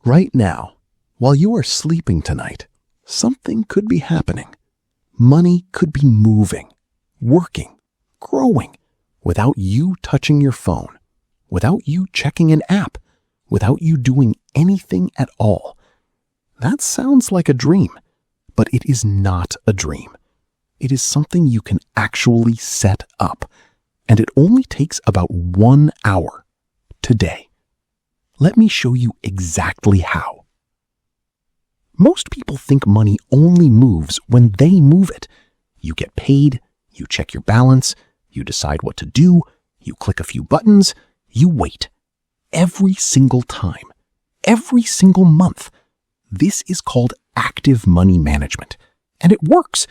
Right now, while you are sleeping tonight, something could be happening. Money could be moving, working, growing, without you touching your phone, without you checking an app, without you doing anything at all. That sounds like a dream, but it is not a dream. It is something you can actually set up, and it only takes about 1 hour today. Let me show you exactly how. Most people think money only moves when they move it. You get paid, you check your balance, you decide what to do, you click a few buttons, you wait. Every single time, every single month. This is called active money management, and it works,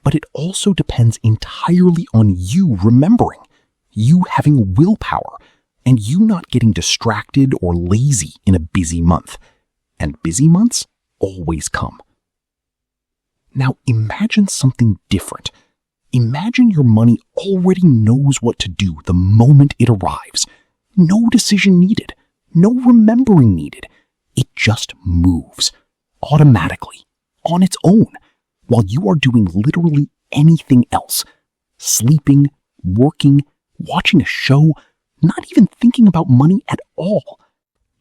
but it also depends entirely on you remembering, you having willpower, and you not getting distracted or lazy in a busy month. And busy months always come. Now imagine something different. Imagine your money already knows what to do the moment it arrives. No decision needed. No remembering needed. It just moves automatically on its own while you are doing literally anything else. Sleeping, working, watching a show, not even thinking about money at all.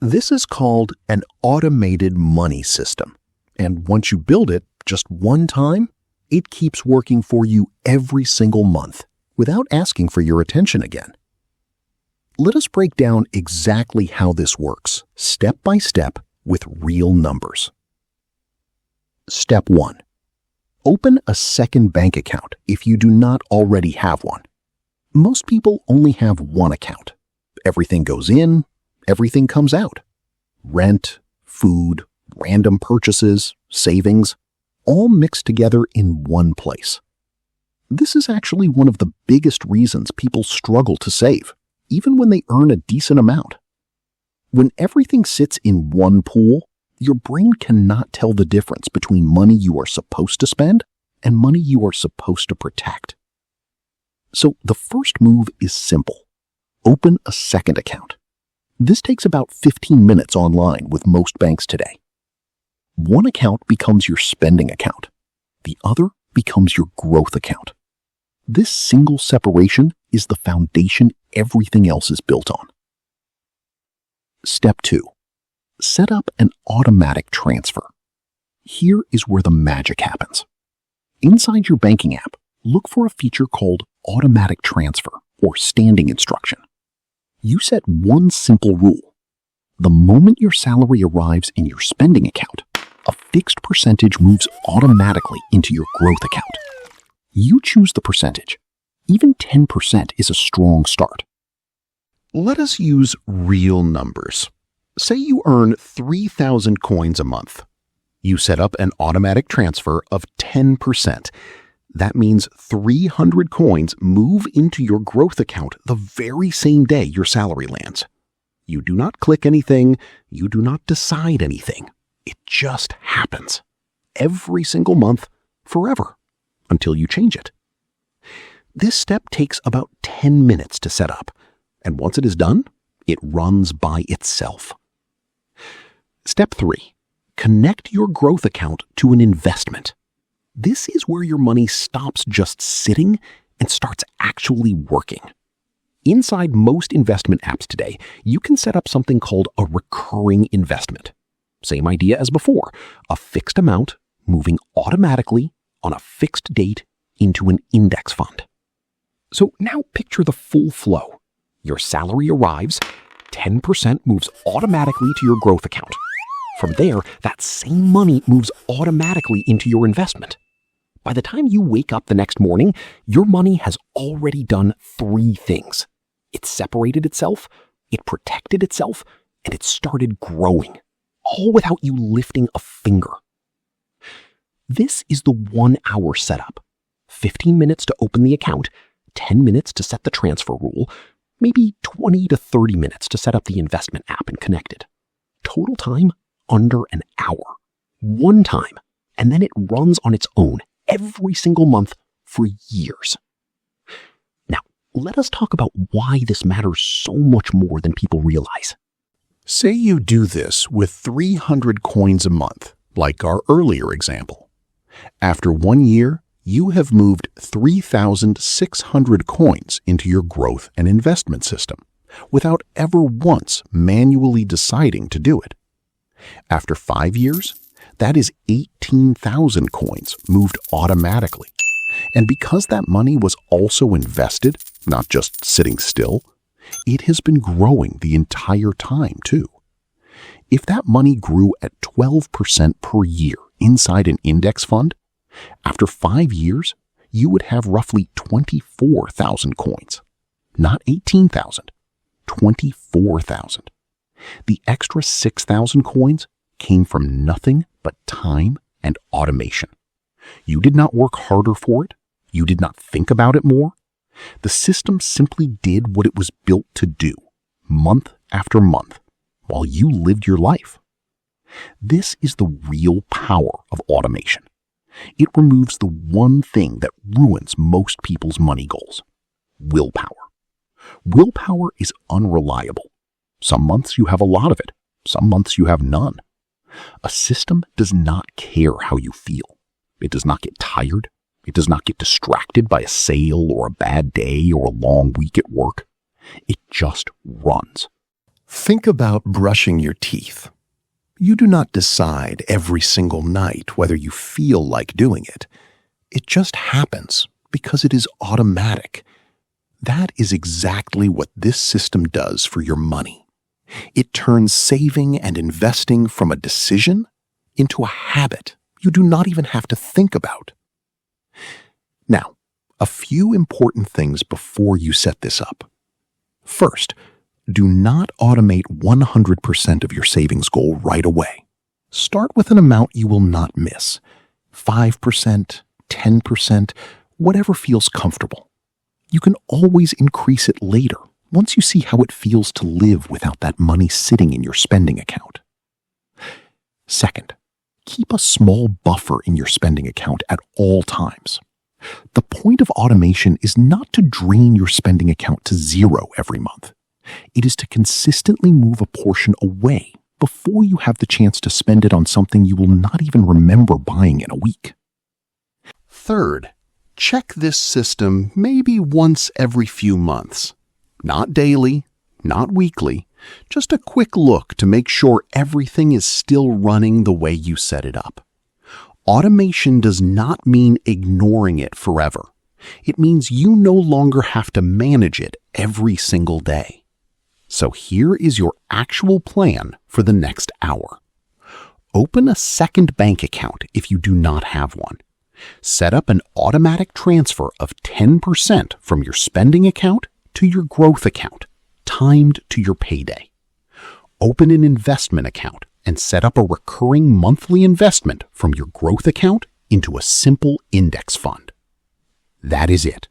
This is called an automated money system. And once you build it just one time, it keeps working for you every single month without asking for your attention again. Let us break down exactly how this works, step by step, with real numbers. Step 1. Open a second bank account if you do not already have one. Most people only have one account. Everything goes in, everything comes out. Rent, food, random purchases, savings, all mixed together in one place. This is actually one of the biggest reasons people struggle to save, even when they earn a decent amount. When everything sits in one pool, your brain cannot tell the difference between money you are supposed to spend and money you are supposed to protect. So the first move is simple. Open a second account. This takes about 15 minutes online with most banks today. One account becomes your spending account. The other becomes your growth account. This single separation is the foundation everything else is built on. Step 2. Set up an automatic transfer. Here is where the magic happens. Inside your banking app, look for a feature called automatic transfer or standing instruction. You set one simple rule. The moment your salary arrives in your spending account, a fixed percentage moves automatically into your growth account. You choose the percentage. Even 10% is a strong start. Let us use real numbers. Say you earn 3,000 coins a month. You set up an automatic transfer of 10%. That means 300 coins move into your growth account the very same day your salary lands. You do not click anything. You do not decide anything. It just happens. Every single month, forever, until you change it. This step takes about 10 minutes to set up, and once it is done, it runs by itself. Step 3. Connect your growth account to an investment. This is where your money stops just sitting and starts actually working. Inside most investment apps today, you can set up something called a recurring investment. Same idea as before, a fixed amount moving automatically on a fixed date into an index fund. So now picture the full flow. Your salary arrives, 10% moves automatically to your growth account. From there, that same money moves automatically into your investment. By the time you wake up the next morning, your money has already done 3 things. It separated itself, it protected itself, and it started growing, all without you lifting a finger. This is the 1 hour setup. 15 minutes to open the account, 10 minutes to set the transfer rule, maybe 20 to 30 minutes to set up the investment app and connect it. Total time, under an hour. One time, and then it runs on its own every single month for years. Now, let us talk about why this matters so much more than people realize. Say you do this with 300 coins a month, like our earlier example. After 1 year, you have moved 3,600 coins into your growth and investment system without ever once manually deciding to do it. After 5 years, that is 18,000 coins moved automatically. And because that money was also invested, not just sitting still, it has been growing the entire time too. If that money grew at 12% per year inside an index fund, after 5 years, you would have roughly 24,000 coins. Not 18,000, 24,000. The extra 6,000 coins came from nothing but time and automation. You did not work harder for it. You did not think about it more. The system simply did what it was built to do, month after month, while you lived your life. This is the real power of automation. It removes the one thing that ruins most people's money goals: willpower. Willpower is unreliable. Some months you have a lot of it. Some months you have none. A system does not care how you feel. It does not get tired. It does not get distracted by a sale or a bad day or a long week at work. It just runs. Think about brushing your teeth. You do not decide every single night whether you feel like doing it. It just happens because it is automatic. That is exactly what this system does for your money. It turns saving and investing from a decision into a habit you do not even have to think about. Now, a few important things before you set this up. First, do not automate 100% of your savings goal right away. Start with an amount you will not miss. 5%, 10%, whatever feels comfortable. You can always increase it later once you see how it feels to live without that money sitting in your spending account. Second, keep a small buffer in your spending account at all times. The point of automation is not to drain your spending account to zero every month. It is to consistently move a portion away before you have the chance to spend it on something you will not even remember buying in a week. Third, check this system maybe once every few months. Not daily, not weekly, just a quick look to make sure everything is still running the way you set it up. Automation does not mean ignoring it forever. It means you no longer have to manage it every single day. So here is your actual plan for the next hour. Open a second bank account if you do not have one. Set up an automatic transfer of 10% from your spending account to your growth account, timed to your payday. Open an investment account and set up a recurring monthly investment from your growth account into a simple index fund. That is it.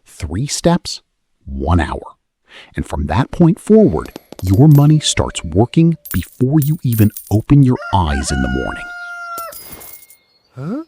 3 steps, 1 hour. And from that point forward, your money starts working before you even open your eyes in the morning. Huh?